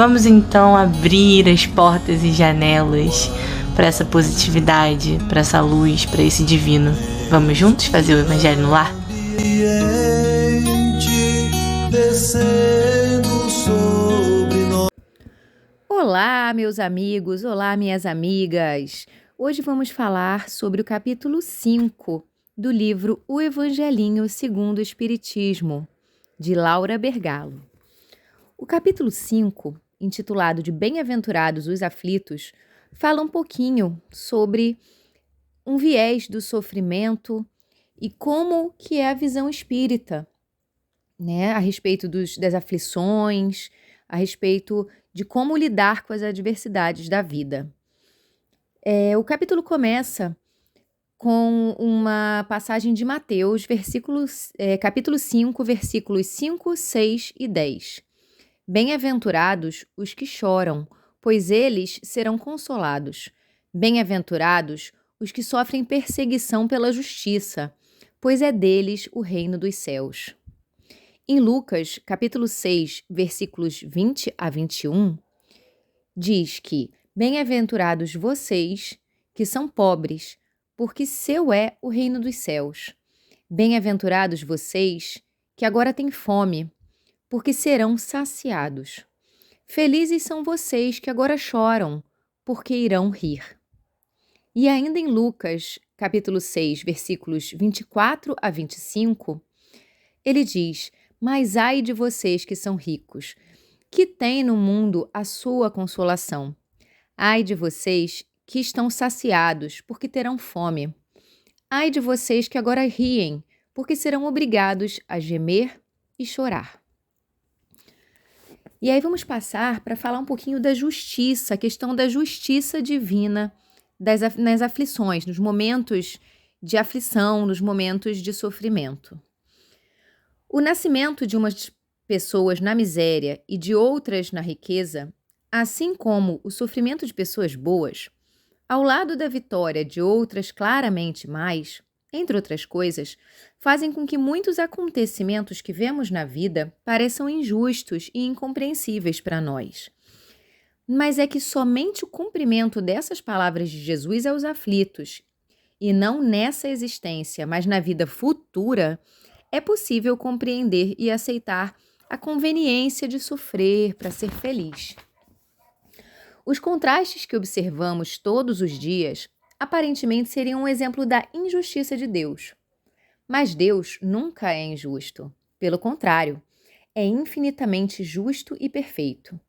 Vamos então abrir as portas e janelas para essa positividade, para essa luz, para esse divino. Vamos juntos fazer o Evangelho no Lar? Olá, meus amigos, olá, minhas amigas. Hoje vamos falar sobre o capítulo 5 do livro O Evangelinho segundo o Espiritismo, de Laura Bergalo. O capítulo 5, intitulado de Bem-aventurados os aflitos, fala um pouquinho sobre um viés do sofrimento e como que é a visão espírita, né, a respeito das aflições, a respeito de como lidar com as adversidades da vida. O capítulo começa com uma passagem de Mateus, capítulo 5, versículos 5, 6 e 10. Bem-aventurados os que choram, pois eles serão consolados. Bem-aventurados os que sofrem perseguição pela justiça, pois é deles o reino dos céus. Em Lucas, capítulo 6, versículos 20 a 21, diz que bem-aventurados vocês que são pobres, porque seu é o reino dos céus. Bem-aventurados vocês que agora têm fome, porque serão saciados. Felizes são vocês que agora choram, porque irão rir. E ainda em Lucas, capítulo 6, versículos 24 a 25, ele diz: mas ai de vocês que são ricos, que têm no mundo a sua consolação. Ai de vocês que estão saciados, porque terão fome. Ai de vocês que agora riem, porque serão obrigados a gemer e chorar. E aí vamos passar para falar um pouquinho da justiça, a questão da justiça divina nas aflições, nos momentos de aflição, nos momentos de sofrimento. O nascimento de umas pessoas na miséria e de outras na riqueza, assim como o sofrimento de pessoas boas, ao lado da vitória de outras claramente mais, entre outras coisas, fazem com que muitos acontecimentos que vemos na vida pareçam injustos e incompreensíveis para nós. Mas é que somente o cumprimento dessas palavras de Jesus aos aflitos, e não nessa existência, mas na vida futura, é possível compreender e aceitar a conveniência de sofrer para ser feliz. Os contrastes que observamos todos os dias aparentemente seriam um exemplo da injustiça de Deus. Mas Deus nunca é injusto. Pelo contrário, é infinitamente justo e perfeito.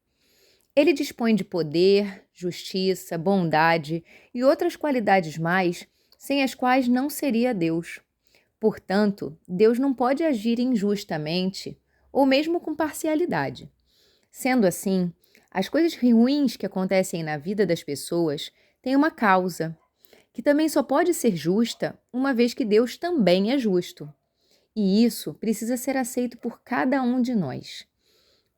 Ele dispõe de poder, justiça, bondade e outras qualidades mais, sem as quais não seria Deus. Portanto, Deus não pode agir injustamente ou mesmo com parcialidade. Sendo assim, as coisas ruins que acontecem na vida das pessoas têm uma causa, que também só pode ser justa uma vez que Deus também é justo. E isso precisa ser aceito por cada um de nós.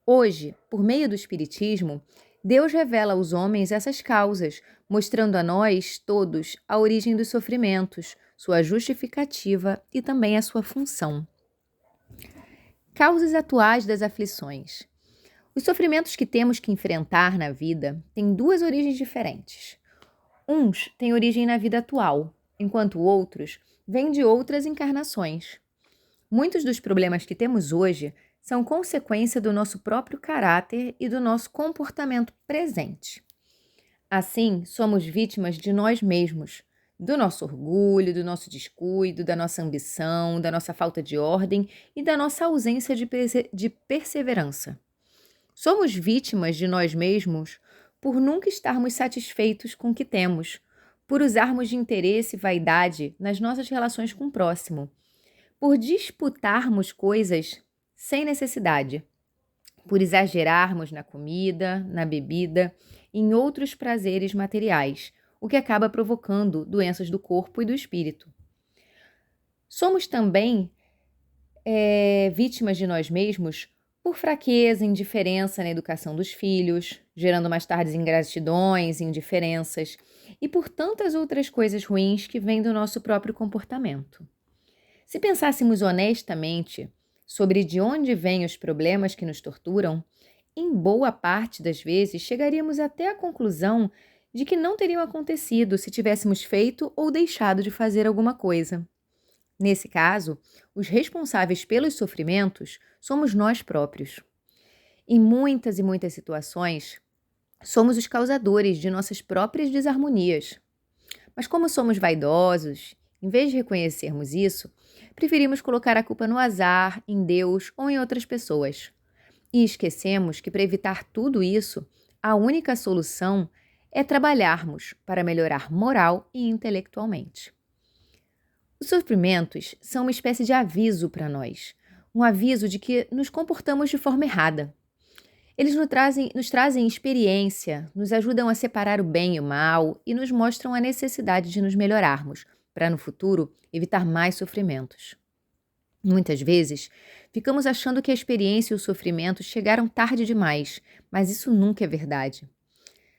Hoje, por meio do Espiritismo, Deus revela aos homens essas causas, mostrando a nós todos a origem dos sofrimentos, sua justificativa e também a sua função. Causas atuais das aflições. Os sofrimentos que temos que enfrentar na vida têm duas origens diferentes. Uns têm origem na vida atual, enquanto outros vêm de outras encarnações. Muitos dos problemas que temos hoje são consequência do nosso próprio caráter e do nosso comportamento presente. Assim, somos vítimas de nós mesmos, do nosso orgulho, do nosso descuido, da nossa ambição, da nossa falta de ordem e da nossa ausência de perseverança. Somos vítimas de nós mesmos por nunca estarmos satisfeitos com o que temos, por usarmos de interesse e vaidade nas nossas relações com o próximo, por disputarmos coisas sem necessidade, por exagerarmos na comida, na bebida e em outros prazeres materiais, o que acaba provocando doenças do corpo e do espírito. Somos também vítimas de nós mesmos por fraqueza, indiferença na educação dos filhos, gerando mais tarde ingratidões, indiferenças, e por tantas outras coisas ruins que vêm do nosso próprio comportamento. Se pensássemos honestamente sobre de onde vêm os problemas que nos torturam, em boa parte das vezes, chegaríamos até a conclusão de que não teriam acontecido se tivéssemos feito ou deixado de fazer alguma coisa. Nesse caso, os responsáveis pelos sofrimentos somos nós próprios. Em muitas e muitas situações, somos os causadores de nossas próprias desarmonias. Mas como somos vaidosos, em vez de reconhecermos isso, preferimos colocar a culpa no azar, em Deus ou em outras pessoas. E esquecemos que, para evitar tudo isso, a única solução é trabalharmos para melhorar moral e intelectualmente. Os sofrimentos são uma espécie de aviso para nós, um aviso de que nos comportamos de forma errada. Eles nos trazem experiência, nos ajudam a separar o bem e o mal e nos mostram a necessidade de nos melhorarmos, para no futuro evitar mais sofrimentos. Muitas vezes, ficamos achando que a experiência e o sofrimento chegaram tarde demais, mas isso nunca é verdade.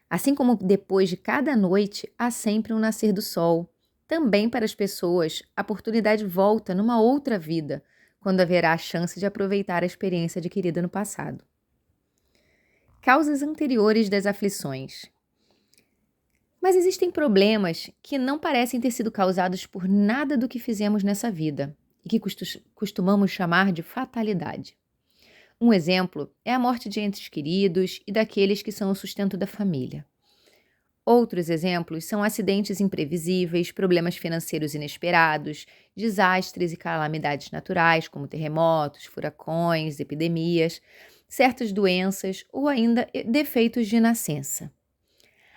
Assim como depois de cada noite, há sempre um nascer do sol. Também para as pessoas, a oportunidade volta numa outra vida, quando haverá a chance de aproveitar a experiência adquirida no passado. Causas anteriores das aflições. Mas existem problemas que não parecem ter sido causados por nada do que fizemos nessa vida e que costumamos chamar de fatalidade. Um exemplo é a morte de entes queridos e daqueles que são o sustento da família. Outros exemplos são acidentes imprevisíveis, problemas financeiros inesperados, desastres e calamidades naturais, como terremotos, furacões, epidemias, certas doenças ou ainda defeitos de nascença.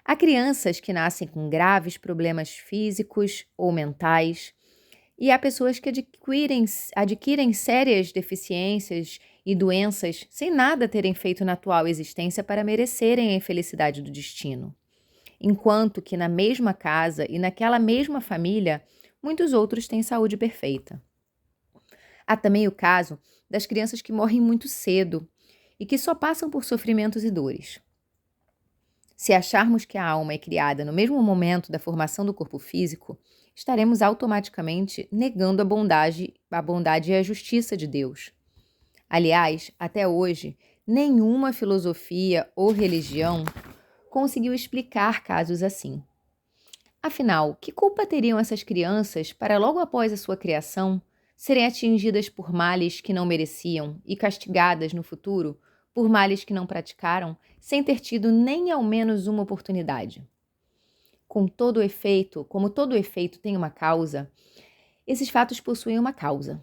Há crianças que nascem com graves problemas físicos ou mentais, e há pessoas que adquirem sérias deficiências e doenças sem nada terem feito na atual existência para merecerem a infelicidade do destino. Enquanto que na mesma casa e naquela mesma família, muitos outros têm saúde perfeita. Há também o caso das crianças que morrem muito cedo e que só passam por sofrimentos e dores. Se acharmos que a alma é criada no mesmo momento da formação do corpo físico, estaremos automaticamente negando a bondade e a justiça de Deus. Aliás, até hoje, nenhuma filosofia ou religião conseguiu explicar casos assim. Afinal, que culpa teriam essas crianças para, logo após a sua criação, serem atingidas por males que não mereciam e castigadas no futuro por males que não praticaram, sem ter tido nem ao menos uma oportunidade? Como todo efeito tem uma causa, esses fatos possuem uma causa.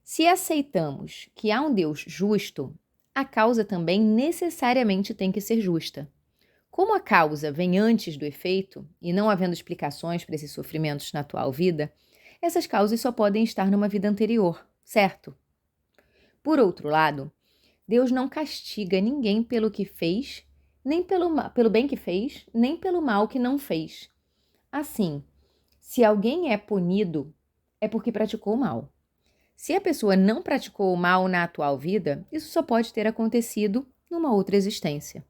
Se aceitamos que há um Deus justo, a causa também necessariamente tem que ser justa. Como a causa vem antes do efeito, e não havendo explicações para esses sofrimentos na atual vida, essas causas só podem estar numa vida anterior, certo? Por outro lado, Deus não castiga ninguém pelo que fez, nem pelo bem que fez, nem pelo mal que não fez. Assim, se alguém é punido, é porque praticou o mal. Se a pessoa não praticou o mal na atual vida, isso só pode ter acontecido numa outra existência.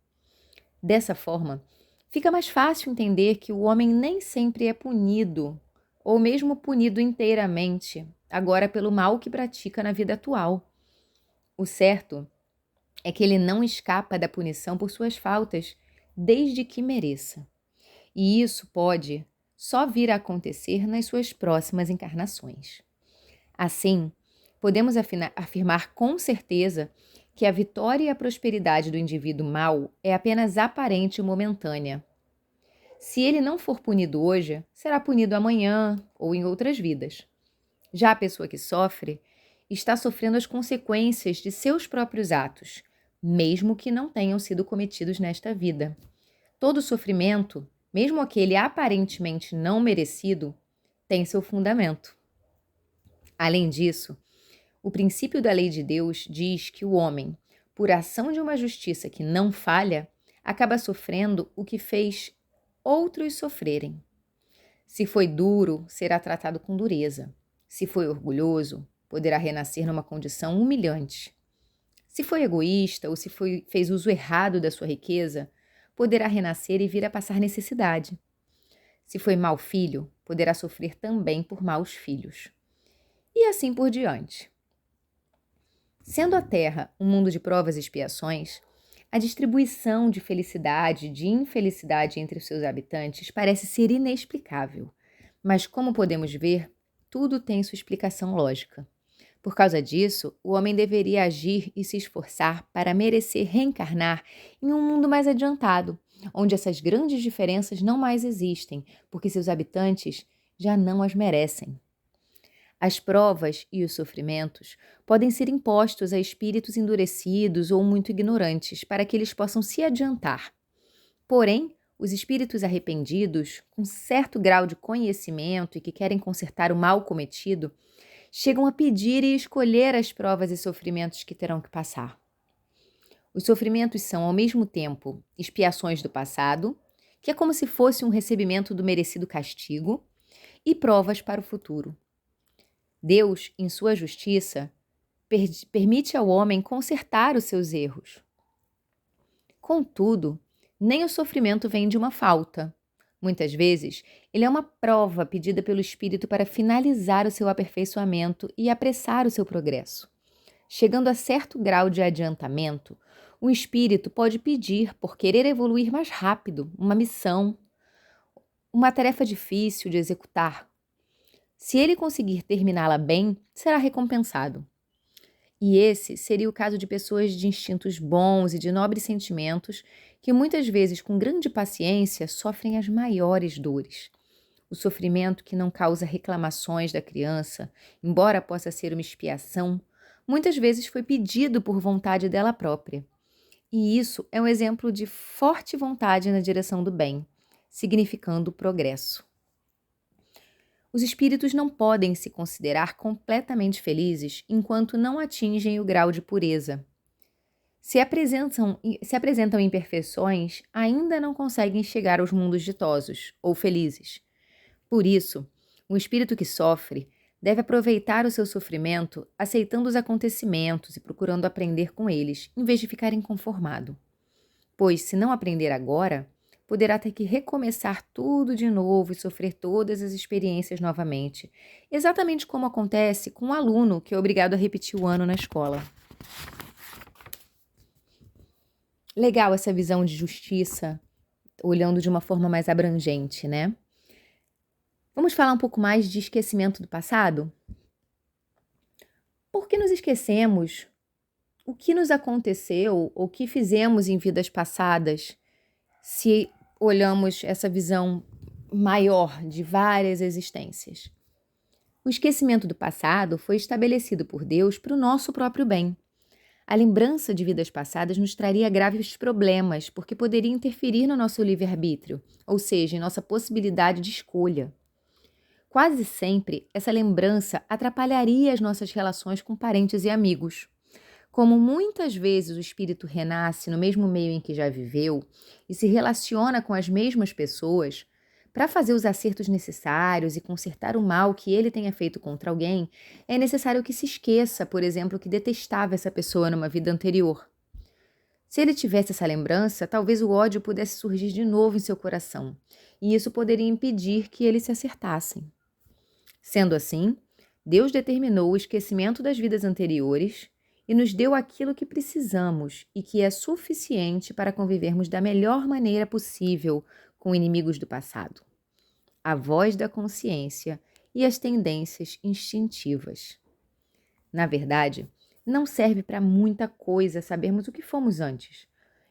Dessa forma, fica mais fácil entender que o homem nem sempre é punido, ou mesmo punido inteiramente, agora pelo mal que pratica na vida atual. O certo é que ele não escapa da punição por suas faltas, desde que mereça. E isso pode só vir a acontecer nas suas próximas encarnações. Assim, podemos afirmar com certeza que a vitória e a prosperidade do indivíduo mau é apenas aparente e momentânea. Se ele não for punido hoje, será punido amanhã ou em outras vidas. Já a pessoa que sofre está sofrendo as consequências de seus próprios atos, mesmo que não tenham sido cometidos nesta vida. Todo sofrimento, mesmo aquele aparentemente não merecido, tem seu fundamento. Além disso, o princípio da lei de Deus diz que o homem, por ação de uma justiça que não falha, acaba sofrendo o que fez outros sofrerem. Se foi duro, será tratado com dureza. Se foi orgulhoso, poderá renascer numa condição humilhante. Se foi egoísta ou se fez uso errado da sua riqueza, poderá renascer e vir a passar necessidade. Se foi mau filho, poderá sofrer também por maus filhos. E assim por diante. Sendo a Terra um mundo de provas e expiações, A distribuição de felicidade e de infelicidade entre os seus habitantes parece ser inexplicável, mas como podemos ver, tudo tem sua explicação lógica. Por causa disso, o homem deveria agir e se esforçar para merecer reencarnar em um mundo mais adiantado, onde essas grandes diferenças não mais existem, porque seus habitantes já não as merecem. As provas e os sofrimentos podem ser impostos a espíritos endurecidos ou muito ignorantes, para que eles possam se adiantar. Porém, os espíritos arrependidos, com certo grau de conhecimento e que querem consertar o mal cometido, chegam a pedir e escolher as provas e sofrimentos que terão que passar. Os sofrimentos são, ao mesmo tempo, expiações do passado, que é como se fosse um recebimento do merecido castigo, e provas para o futuro. Deus, em sua justiça, permite ao homem consertar os seus erros. Contudo, nem o sofrimento vem de uma falta. Muitas vezes, ele é uma prova pedida pelo Espírito para finalizar o seu aperfeiçoamento e apressar o seu progresso. Chegando a certo grau de adiantamento, o Espírito pode pedir, por querer evoluir mais rápido, uma missão, uma tarefa difícil de executar. Se ele conseguir terminá-la bem, será recompensado. E esse seria o caso de pessoas de instintos bons e de nobres sentimentos que muitas vezes, com grande paciência, sofrem as maiores dores. O sofrimento que não causa reclamações da criança, embora possa ser uma expiação, muitas vezes foi pedido por vontade dela própria. E isso é um exemplo de forte vontade na direção do bem, significando progresso. Os espíritos não podem se considerar completamente felizes enquanto não atingem o grau de pureza. Se apresentam imperfeições, ainda não conseguem chegar aos mundos ditosos ou felizes. Por isso, o espírito que sofre deve aproveitar o seu sofrimento aceitando os acontecimentos e procurando aprender com eles, em vez de ficar inconformado. Pois, se não aprender agora, poderá ter que recomeçar tudo de novo e sofrer todas as experiências novamente, exatamente como acontece com um aluno que é obrigado a repetir o ano na escola. Legal essa visão de justiça, olhando de uma forma mais abrangente, né? Vamos falar um pouco mais de esquecimento do passado? Por que nos esquecemos? O que nos aconteceu ou o que fizemos em vidas passadas, se olhamos essa visão maior de várias existências? O esquecimento do passado foi estabelecido por Deus para o nosso próprio bem. A lembrança de vidas passadas nos traria graves problemas, porque poderia interferir no nosso livre-arbítrio, ou seja, em nossa possibilidade de escolha. Quase sempre, essa lembrança atrapalharia as nossas relações com parentes e amigos. Como muitas vezes o espírito renasce no mesmo meio em que já viveu e se relaciona com as mesmas pessoas, para fazer os acertos necessários e consertar o mal que ele tenha feito contra alguém, é necessário que se esqueça, por exemplo, que detestava essa pessoa numa vida anterior. Se ele tivesse essa lembrança, talvez o ódio pudesse surgir de novo em seu coração, e isso poderia impedir que eles se acertassem. Sendo assim, Deus determinou o esquecimento das vidas anteriores e nos deu aquilo que precisamos e que é suficiente para convivermos da melhor maneira possível com inimigos do passado: a voz da consciência e as tendências instintivas. Na verdade, não serve para muita coisa sabermos o que fomos antes.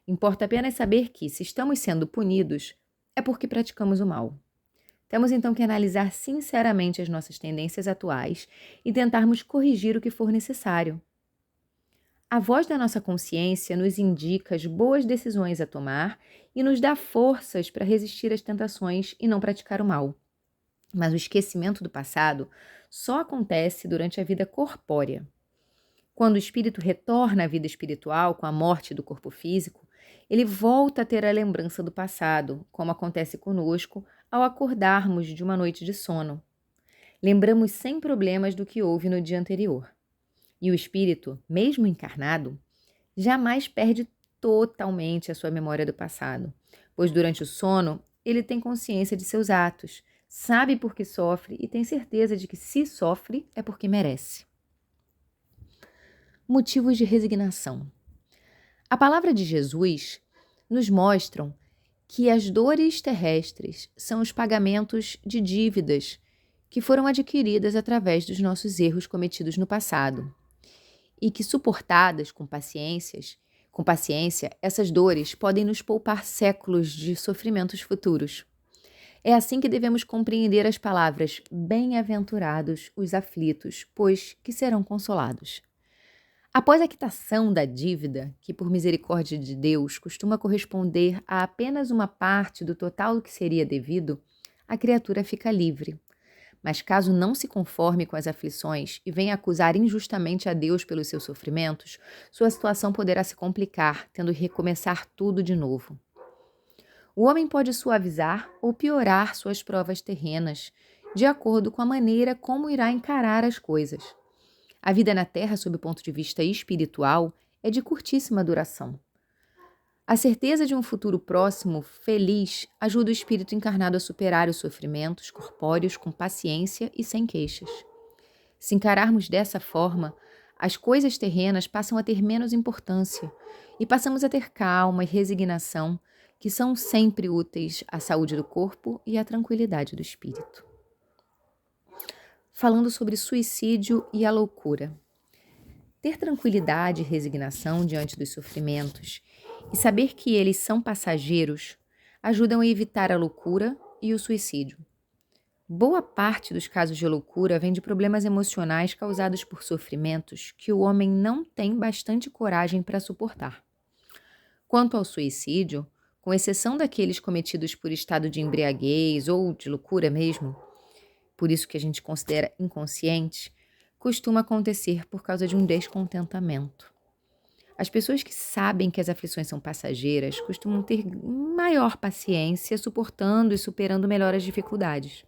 Importa apenas saber que, se estamos sendo punidos, é porque praticamos o mal. Temos então que analisar sinceramente as nossas tendências atuais e tentarmos corrigir o que for necessário. A voz da nossa consciência nos indica as boas decisões a tomar e nos dá forças para resistir às tentações e não praticar o mal. Mas o esquecimento do passado só acontece durante a vida corpórea. Quando o espírito retorna à vida espiritual com a morte do corpo físico, ele volta a ter a lembrança do passado, como acontece conosco ao acordarmos de uma noite de sono. Lembramos sem problemas do que houve no dia anterior. E o espírito, mesmo encarnado, jamais perde totalmente a sua memória do passado, pois durante o sono ele tem consciência de seus atos, sabe por que sofre e tem certeza de que, se sofre, é porque merece. Motivos de resignação. A palavra de Jesus nos mostra que as dores terrestres são os pagamentos de dívidas que foram adquiridas através dos nossos erros cometidos no passado e que, suportadas com paciência, essas dores podem nos poupar séculos de sofrimentos futuros. É assim que devemos compreender as palavras bem-aventurados os aflitos, pois que serão consolados. Após a quitação da dívida, que por misericórdia de Deus costuma corresponder a apenas uma parte do total do que seria devido, a criatura fica livre. Mas caso não se conforme com as aflições e venha acusar injustamente a Deus pelos seus sofrimentos, sua situação poderá se complicar, tendo que recomeçar tudo de novo. O homem pode suavizar ou piorar suas provas terrenas, de acordo com a maneira como irá encarar as coisas. A vida na Terra, sob o ponto de vista espiritual, é de curtíssima duração. A certeza de um futuro próximo, feliz, ajuda o espírito encarnado a superar os sofrimentos corpóreos com paciência e sem queixas. Se encararmos dessa forma, as coisas terrenas passam a ter menos importância e passamos a ter calma e resignação, que são sempre úteis à saúde do corpo e à tranquilidade do espírito. Falando sobre suicídio e a loucura. Ter tranquilidade e resignação diante dos sofrimentos e saber que eles são passageiros ajudam a evitar a loucura e o suicídio. Boa parte dos casos de loucura vem de problemas emocionais causados por sofrimentos que o homem não tem bastante coragem para suportar. Quanto ao suicídio, com exceção daqueles cometidos por estado de embriaguez ou de loucura mesmo, por isso que a gente considera inconsciente, costuma acontecer por causa de um descontentamento. As pessoas que sabem que as aflições são passageiras costumam ter maior paciência, suportando e superando melhor as dificuldades.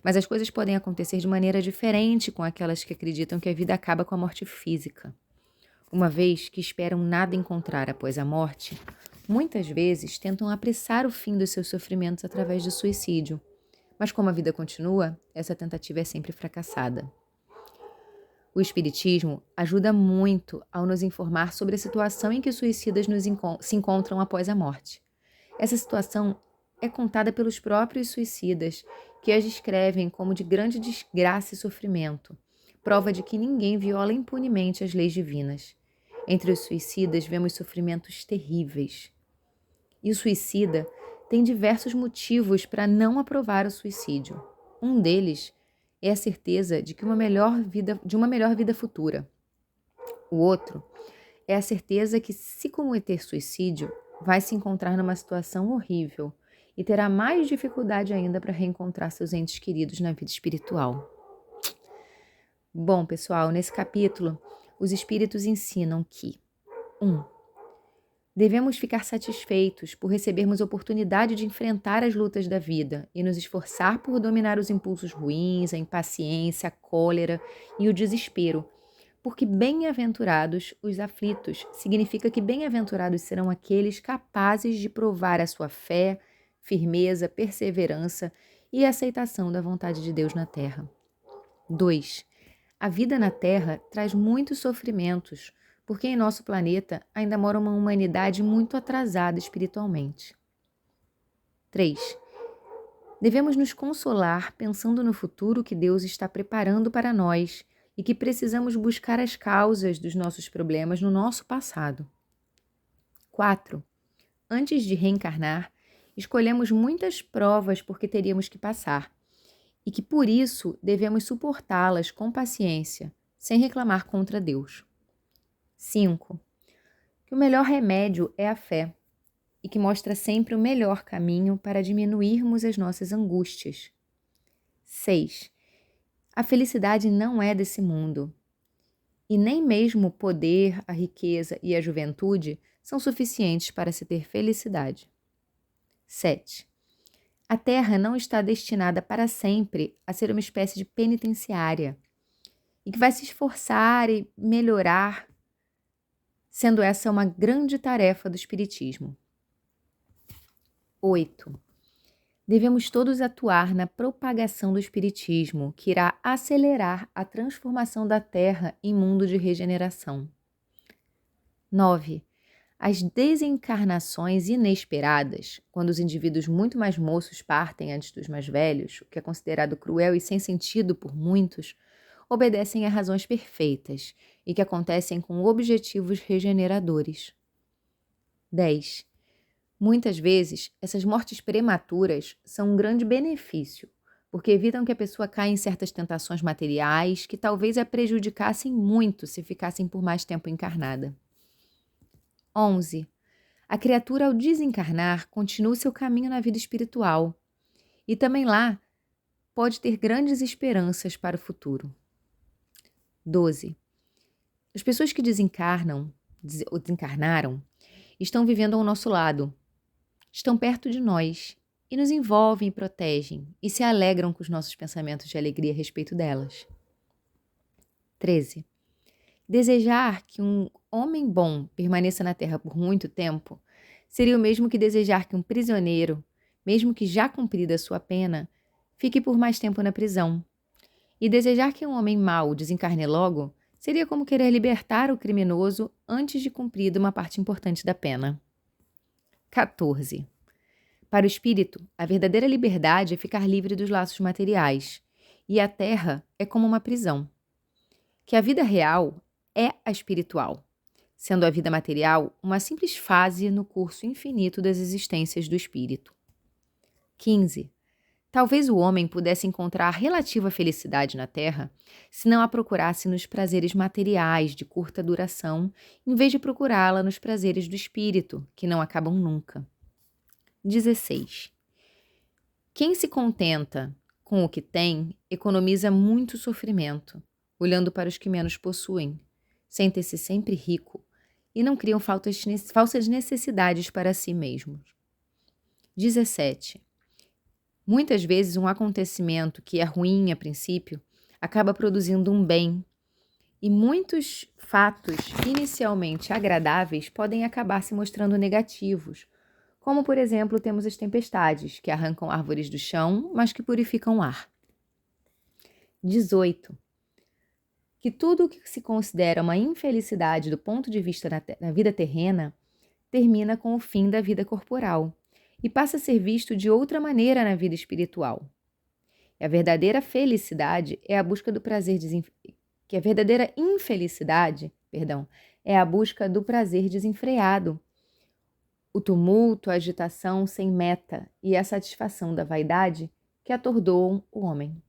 Mas as coisas podem acontecer de maneira diferente com aquelas que acreditam que a vida acaba com a morte física. Uma vez que esperam nada encontrar após a morte, muitas vezes tentam apressar o fim dos seus sofrimentos através do suicídio. Mas como a vida continua, essa tentativa é sempre fracassada. O Espiritismo ajuda muito ao nos informar sobre a situação em que os suicidas se encontram após a morte. Essa situação é contada pelos próprios suicidas, que as descrevem como de grande desgraça e sofrimento, prova de que ninguém viola impunemente as leis divinas. Entre os suicidas vemos sofrimentos terríveis. E o suicida tem diversos motivos para não aprovar o suicídio. Um deles é a certeza de uma melhor vida futura. O outro é a certeza que, se cometer suicídio, vai se encontrar numa situação horrível e terá mais dificuldade ainda para reencontrar seus entes queridos na vida espiritual. Bom, pessoal, nesse capítulo, os espíritos ensinam que 1. Devemos ficar satisfeitos por recebermos oportunidade de enfrentar as lutas da vida e nos esforçar por dominar os impulsos ruins, a impaciência, a cólera e o desespero, porque bem-aventurados os aflitos significa que bem-aventurados serão aqueles capazes de provar a sua fé, firmeza, perseverança e aceitação da vontade de Deus na terra. 2. A vida na terra traz muitos sofrimentos, porque em nosso planeta ainda mora uma humanidade muito atrasada espiritualmente. 3. Devemos nos consolar pensando no futuro que Deus está preparando para nós e que precisamos buscar as causas dos nossos problemas no nosso passado. 4. Antes de reencarnar, escolhemos muitas provas porque teríamos que passar e que por isso devemos suportá-las com paciência, sem reclamar contra Deus. 5. Que o melhor remédio é a fé e que mostra sempre o melhor caminho para diminuirmos as nossas angústias. 6. A felicidade não é desse mundo e nem mesmo o poder, a riqueza e a juventude são suficientes para se ter felicidade. 7. A Terra não está destinada para sempre a ser uma espécie de penitenciária e que vai se esforçar e melhorar, sendo essa uma grande tarefa do Espiritismo. 8. Devemos todos atuar na propagação do Espiritismo, que irá acelerar a transformação da Terra em mundo de regeneração. 9. As desencarnações inesperadas, quando os indivíduos muito mais moços partem antes dos mais velhos, o que é considerado cruel e sem sentido por muitos, obedecem a razões perfeitas e que acontecem com objetivos regeneradores. 10. Muitas vezes, essas mortes prematuras são um grande benefício, porque evitam que a pessoa caia em certas tentações materiais que talvez a prejudicassem muito se ficassem por mais tempo encarnada. 11. A criatura, ao desencarnar, continua seu caminho na vida espiritual e também lá pode ter grandes esperanças para o futuro. 12. As pessoas que desencarnaram, estão vivendo ao nosso lado, estão perto de nós e nos envolvem e protegem e se alegram com os nossos pensamentos de alegria a respeito delas. 13. Desejar que um homem bom permaneça na Terra por muito tempo seria o mesmo que desejar que um prisioneiro, mesmo que já cumprida a sua pena, fique por mais tempo na prisão. E desejar que um homem mau desencarne logo seria como querer libertar o criminoso antes de cumprida uma parte importante da pena. 14. Para o espírito, a verdadeira liberdade é ficar livre dos laços materiais, e a Terra é como uma prisão. Que a vida real é a espiritual, sendo a vida material uma simples fase no curso infinito das existências do espírito. 15. Talvez o homem pudesse encontrar relativa felicidade na Terra se não a procurasse nos prazeres materiais de curta duração, em vez de procurá-la nos prazeres do espírito, que não acabam nunca. 16. Quem se contenta com o que tem, economiza muito sofrimento, olhando para os que menos possuem, sente-se sempre rico e não criam falsas necessidades para si mesmos. 17. Muitas vezes um acontecimento que é ruim a princípio acaba produzindo um bem, e muitos fatos inicialmente agradáveis podem acabar se mostrando negativos, como, por exemplo, temos as tempestades, que arrancam árvores do chão, mas que purificam o ar. 18. Que tudo o que se considera uma infelicidade do ponto de vista na vida terrena termina com o fim da vida corporal e passa a ser visto de outra maneira na vida espiritual. E a verdadeira felicidade é a busca do prazer que a verdadeira infelicidade, é a busca do prazer desenfreado, o tumulto, a agitação sem meta e a satisfação da vaidade que atordoam o homem.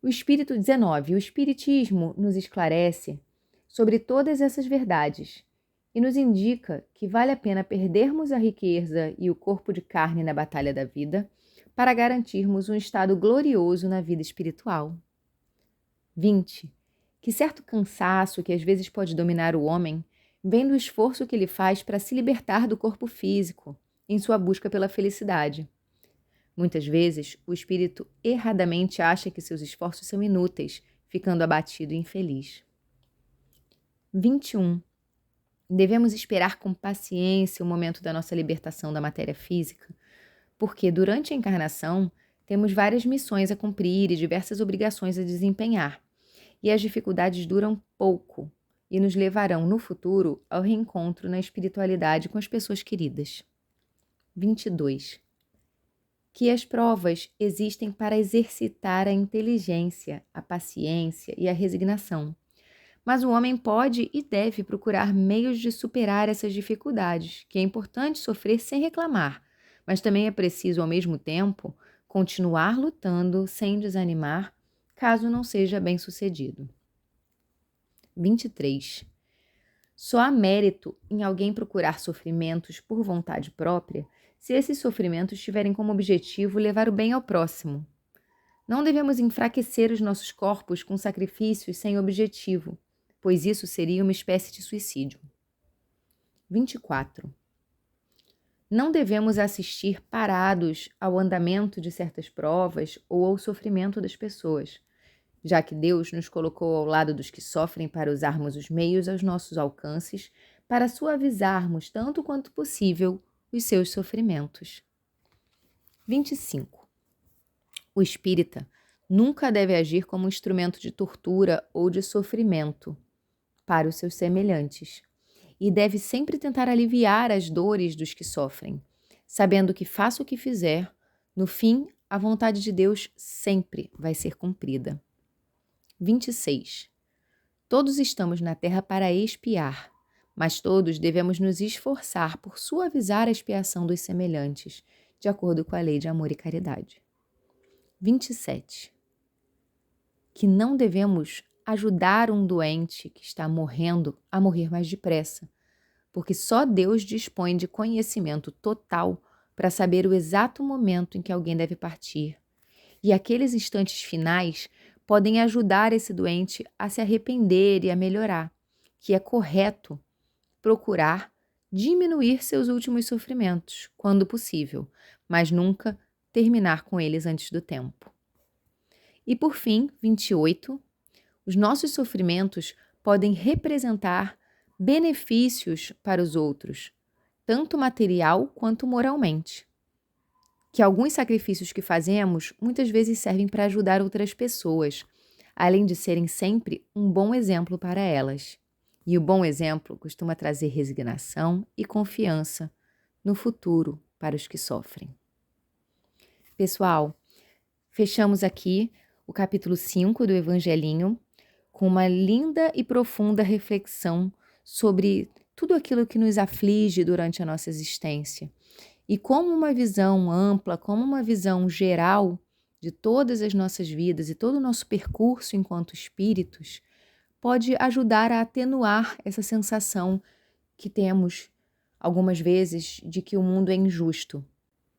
O Espírito 19, o Espiritismo nos esclarece sobre todas essas verdades e nos indica que vale a pena perdermos a riqueza e o corpo de carne na batalha da vida para garantirmos um estado glorioso na vida espiritual. 20. Que certo cansaço que às vezes pode dominar o homem vem do esforço que ele faz para se libertar do corpo físico em sua busca pela felicidade. Muitas vezes, o espírito erradamente acha que seus esforços são inúteis, ficando abatido e infeliz. 21. Devemos esperar com paciência o momento da nossa libertação da matéria física, porque durante a encarnação temos várias missões a cumprir e diversas obrigações a desempenhar, e as dificuldades duram pouco e nos levarão no futuro ao reencontro na espiritualidade com as pessoas queridas. 22. Que as provas existem para exercitar a inteligência, a paciência e a resignação. Mas o homem pode e deve procurar meios de superar essas dificuldades, que é importante sofrer sem reclamar, mas também é preciso, ao mesmo tempo, continuar lutando sem desanimar, caso não seja bem-sucedido. 23. Só há mérito em alguém procurar sofrimentos por vontade própria se esses sofrimentos tiverem como objetivo levar o bem ao próximo. Não devemos enfraquecer os nossos corpos com sacrifícios sem objetivo, pois isso seria uma espécie de suicídio. 24. Não devemos assistir parados ao andamento de certas provas ou ao sofrimento das pessoas, já que Deus nos colocou ao lado dos que sofrem para usarmos os meios aos nossos alcances para suavizarmos tanto quanto possível os seus sofrimentos. 25. O espírita nunca deve agir como instrumento de tortura ou de sofrimento para os seus semelhantes, e deve sempre tentar aliviar as dores dos que sofrem, sabendo que faça o que fizer, no fim, a vontade de Deus sempre vai ser cumprida. 26. Todos estamos na terra para expiar, mas todos devemos nos esforçar por suavizar a expiação dos semelhantes, de acordo com a lei de amor e caridade. 27. Que não devemos ajudar um doente que está morrendo a morrer mais depressa, porque só Deus dispõe de conhecimento total para saber o exato momento em que alguém deve partir. E aqueles instantes finais podem ajudar esse doente a se arrepender e a melhorar, que é correto procurar diminuir seus últimos sofrimentos, quando possível, mas nunca terminar com eles antes do tempo. E por fim, 28, os nossos sofrimentos podem representar benefícios para os outros, tanto material quanto moralmente. Que alguns sacrifícios que fazemos muitas vezes servem para ajudar outras pessoas, além de serem sempre um bom exemplo para elas. E o bom exemplo costuma trazer resignação e confiança no futuro para os que sofrem. Pessoal, fechamos aqui o capítulo 5 do Evangelinho com uma linda e profunda reflexão sobre tudo aquilo que nos aflige durante a nossa existência. E como uma visão ampla, como uma visão geral de todas as nossas vidas e todo o nosso percurso enquanto espíritos pode ajudar a atenuar essa sensação que temos algumas vezes de que o mundo é injusto.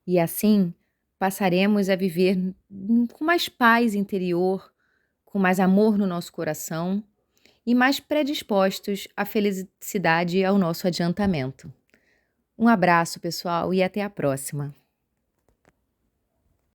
E assim passaremos a viver com mais paz interior, com mais amor no nosso coração e mais predispostos à felicidade e ao nosso adiantamento. Um abraço, pessoal, e até a próxima.